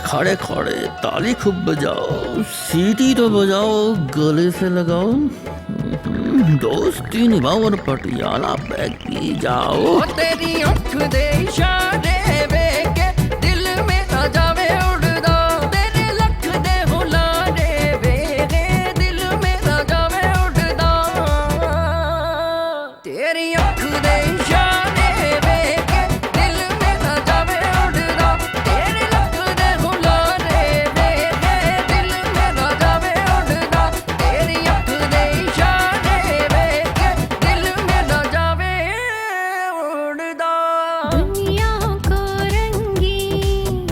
खड़े खड़े ताली खूब बजाओ, सीटी तो बजाओ, गले से लगाओ, दोस्ती निभाओ और पटियाला बैग पी जाओ। तेरी आँख दे इशारे वेखे दिल में आ जावे उड़दा, तेरे लख दे हुलारे वेखे दिल में आ जावे उड़दा। तेरी आँख दे इशारे वेखे दिल में आ जावे उड़दा, तेरे लख दे हुलारे वेखे दिल में आ जावे उड़दा। तेरी आँख दे इशारे वेखे दिल में आ जावे उड़दा। दुनिया को रंगीन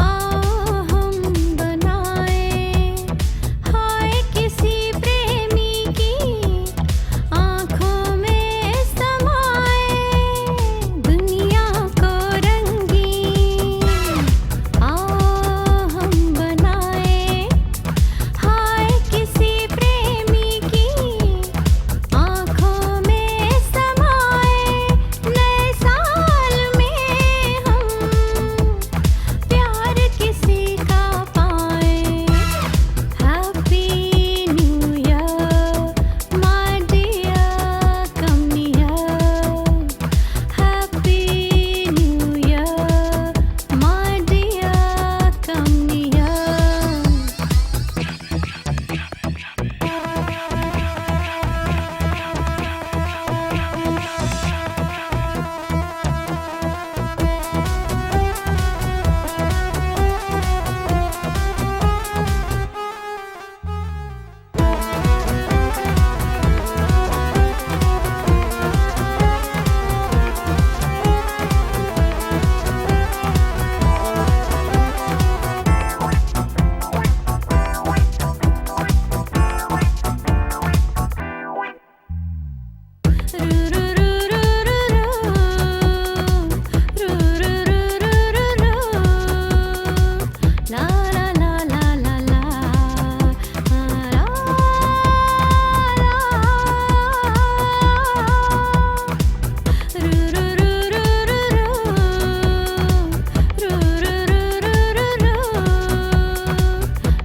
आओ हम बनाए, हाय किसी प्रेमी की आँखों में समाए। दुनिया को रंगीन आओ हम बनाए, हाय किसी प्रेमी की आँखों में समाए। नए साल में हम प्यार किसी का पाए। Happy new year my dear, come near. Happy new year my dear, come near.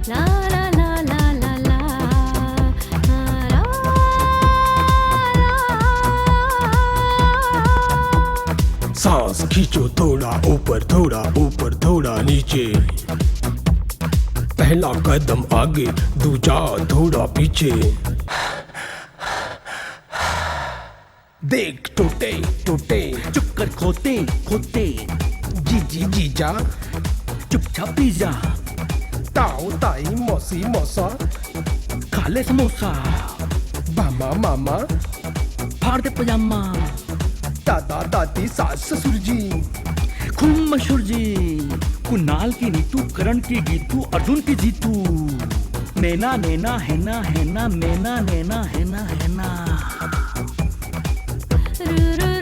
La la la la la la, la सांस खींचो थोड़ा ऊपर थोड़ा नीचे, पहला कदम आगे दूजा थोड़ा पीछे। देख टूटे टूटे चुपकर खोते खोते, जीजी जीजा चुपचाप पी जा, ताऊ ताई मौसी मौसा खा ले समोसा, मामा मामा फाड़ दे पजामा, दादा दादी सास ससुर जी। खूब मशहूर जी, कुणाल की नीतू, करण की गीतू, अर्जुन की जीतू। नैना नैना हैना हैना, नैना नैना हैना हैना। रू रू